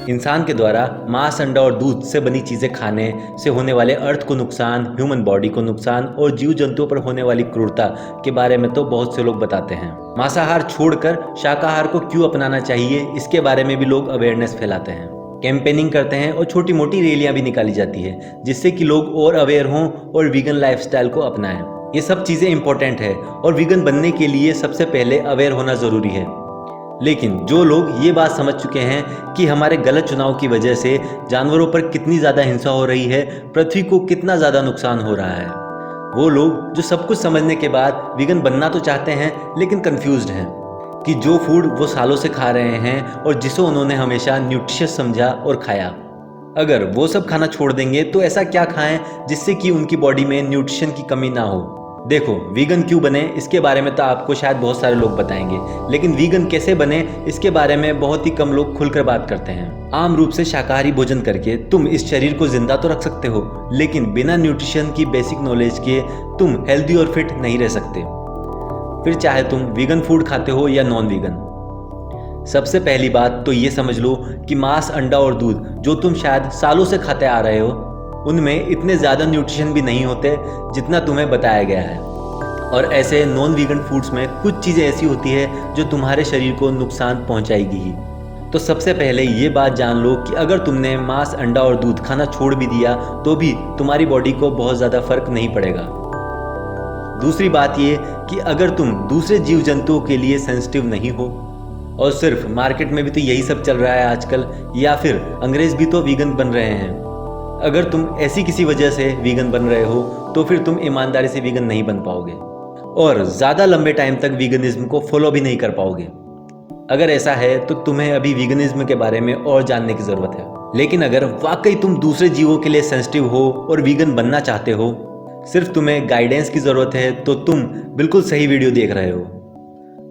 इंसान के द्वारा मांस, अंडा और दूध से बनी चीज़ें खाने से होने वाले अर्थ को नुकसान, ह्यूमन बॉडी को नुकसान और जीव जंतुओं पर होने वाली क्रूरता के बारे में तो बहुत से लोग बताते हैं। मांसाहार छोड़कर शाकाहार को क्यों अपनाना चाहिए, इसके बारे में भी लोग अवेयरनेस फैलाते हैं, कैंपेनिंग करते हैं और छोटी मोटी रैलियां भी निकाली जाती है जिससे कि लोग और अवेयर हों और वीगन लाइफस्टाइल को अपनाएं। ये सब चीज़ें इंपॉर्टेंट है और वीगन बनने के लिए सबसे पहले अवेयर होना ज़रूरी है। लेकिन जो लोग ये बात समझ चुके हैं कि हमारे गलत चुनाव की वजह से जानवरों पर कितनी ज़्यादा हिंसा हो रही है, पृथ्वी को कितना ज़्यादा नुकसान हो रहा है, वो लोग जो सब कुछ समझने के बाद वीगन बनना तो चाहते हैं लेकिन कंफ्यूज्ड हैं कि जो फूड वो सालों से खा रहे हैं और जिसे उन्होंने हमेशा न्यूट्रिशियस समझा और खाया, अगर वो सब खाना छोड़ देंगे तो ऐसा क्या खाएं जिससे कि उनकी बॉडी में न्यूट्रिशन की कमी ना हो। देखो, वीगन क्यों बने इसके बारे में तो आपको शायद बहुत सारे लोग बताएंगे, लेकिन वीगन कैसे बने इसके बारे में बहुत ही कम लोग खुलकर बात करते हैं। आम रूप से शाकाहारी भोजन करके तुम इस शरीर को जिंदा तो रख सकते हो, लेकिन बिना न्यूट्रिशन की बेसिक नॉलेज के तुम हेल्दी और फिट नहीं रह सकते, फिर चाहे तुम वीगन फूड खाते हो या नॉन वीगन। सबसे पहली बात तो ये समझ लो कि मांस, अंडा और दूध जो तुम शायद सालों से खाते आ रहे हो, उनमें इतने ज़्यादा न्यूट्रिशन भी नहीं होते जितना तुम्हें बताया गया है। और ऐसे नॉन वीगन फूड्स में कुछ चीज़ें ऐसी होती है जो तुम्हारे शरीर को नुकसान पहुंचाएगी ही। तो सबसे पहले ये बात जान लो कि अगर तुमने मांस, अंडा और दूध खाना छोड़ भी दिया तो भी तुम्हारी बॉडी को बहुत ज़्यादा फर्क नहीं पड़ेगा। दूसरी बात ये कि अगर तुम दूसरे जीव जंतुओं के लिए सेंसिटिव नहीं हो, और सिर्फ मार्केट में भी तो यही सब चल रहा है आजकल, या फिर अंग्रेज भी तो वीगन बन रहे हैं, अगर तुम ऐसी किसी वजह से वीगन बन रहे हो तो फिर तुम ईमानदारी से वीगन नहीं बन पाओगे और ज़्यादा लंबे टाइम तक वीगनिज्म को फॉलो भी नहीं कर पाओगे। अगर ऐसा है तो तुम्हें अभी वीगनिज्म के बारे में और जानने की ज़रूरत है। लेकिन अगर वाकई तुम दूसरे जीवों के लिए सेंसिटिव हो और वीगन बनना चाहते हो, सिर्फ तुम्हें गाइडेंस की ज़रूरत है, तो तुम बिल्कुल सही वीडियो देख रहे हो।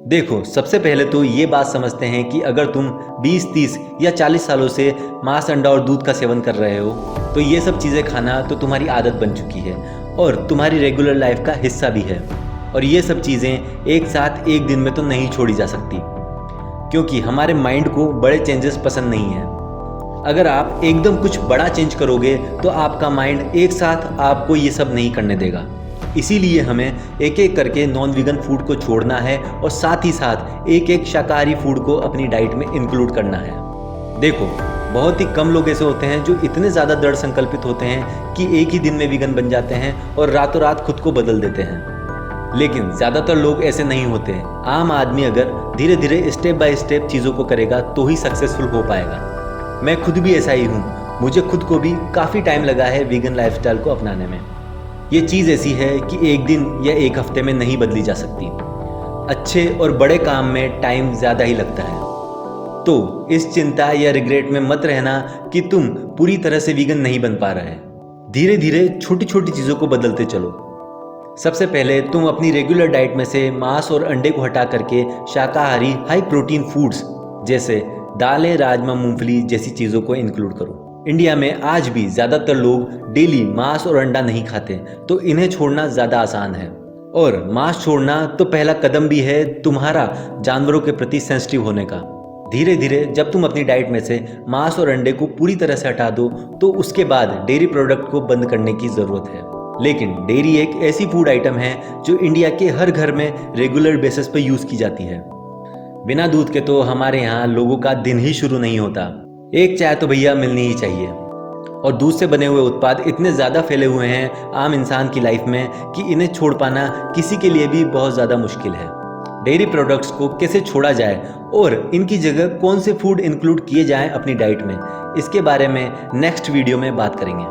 देखो, सबसे पहले तो ये बात समझते हैं कि अगर तुम 20, 30 या 40 सालों से मांस, अंडा और दूध का सेवन कर रहे हो तो ये सब चीज़ें खाना तो तुम्हारी आदत बन चुकी है और तुम्हारी रेगुलर लाइफ का हिस्सा भी है। और ये सब चीज़ें एक साथ एक दिन में तो नहीं छोड़ी जा सकती, क्योंकि हमारे माइंड को बड़े चेंजेस पसंद नहीं हैं। अगर आप एकदम कुछ बड़ा चेंज करोगे तो आपका माइंड एक साथ आपको ये सब नहीं करने देगा। इसीलिए हमें एक एक करके नॉन वीगन फूड को छोड़ना है और साथ ही साथ एक एक शाकाहारी फूड को अपनी डाइट में इंक्लूड करना है। देखो, बहुत ही कम लोग ऐसे होते हैं जो इतने ज़्यादा दृढ़ संकल्पित होते हैं कि एक ही दिन में वीगन बन जाते हैं और रातों रात खुद को बदल देते हैं, लेकिन ज़्यादातर लोग ऐसे नहीं होते। आम आदमी अगर धीरे धीरे स्टेप बाय स्टेप चीज़ों को करेगा तो ही सक्सेसफुल हो पाएगा। मैं खुद भी ऐसा ही हूँ, मुझे खुद को भी काफ़ी टाइम लगा है वीगन लाइफस्टाइल को अपनाने में। ये चीज़ ऐसी है कि एक दिन या एक हफ्ते में नहीं बदली जा सकती। अच्छे और बड़े काम में टाइम ज़्यादा ही लगता है। तो इस चिंता या रिग्रेट में मत रहना कि तुम पूरी तरह से वीगन नहीं बन पा रहे। धीरे धीरे छोटी छोटी चीज़ों को बदलते चलो। सबसे पहले तुम अपनी रेगुलर डाइट में से मांस और अंडे को हटा करके शाकाहारी हाई प्रोटीन फूड्स जैसे दालें, राजमा, मूंगफली जैसी चीज़ों को इंक्लूड करो। इंडिया में आज भी ज़्यादातर लोग डेली मांस और अंडा नहीं खाते, तो इन्हें छोड़ना ज़्यादा आसान है। और मांस छोड़ना तो पहला कदम भी है तुम्हारा जानवरों के प्रति सेंसिटिव होने का। धीरे धीरे जब तुम अपनी डाइट में से मांस और अंडे को पूरी तरह से हटा दो तो उसके बाद डेयरी प्रोडक्ट को बंद करने की ज़रूरत है। लेकिन डेयरी एक ऐसी फूड आइटम है जो इंडिया के हर घर में रेगुलर बेसिस पर यूज़ की जाती है। बिना दूध के तो हमारे यहाँ लोगों का दिन ही शुरू नहीं होता। एक चाय तो भैया मिलनी ही चाहिए। और दूध से बने हुए उत्पाद इतने ज़्यादा फैले हुए हैं आम इंसान की लाइफ में कि इन्हें छोड़ पाना किसी के लिए भी बहुत ज़्यादा मुश्किल है। डेयरी प्रोडक्ट्स को कैसे छोड़ा जाए और इनकी जगह कौन से फूड इंक्लूड किए जाएं अपनी डाइट में, इसके बारे में नेक्स्ट वीडियो में बात करेंगे।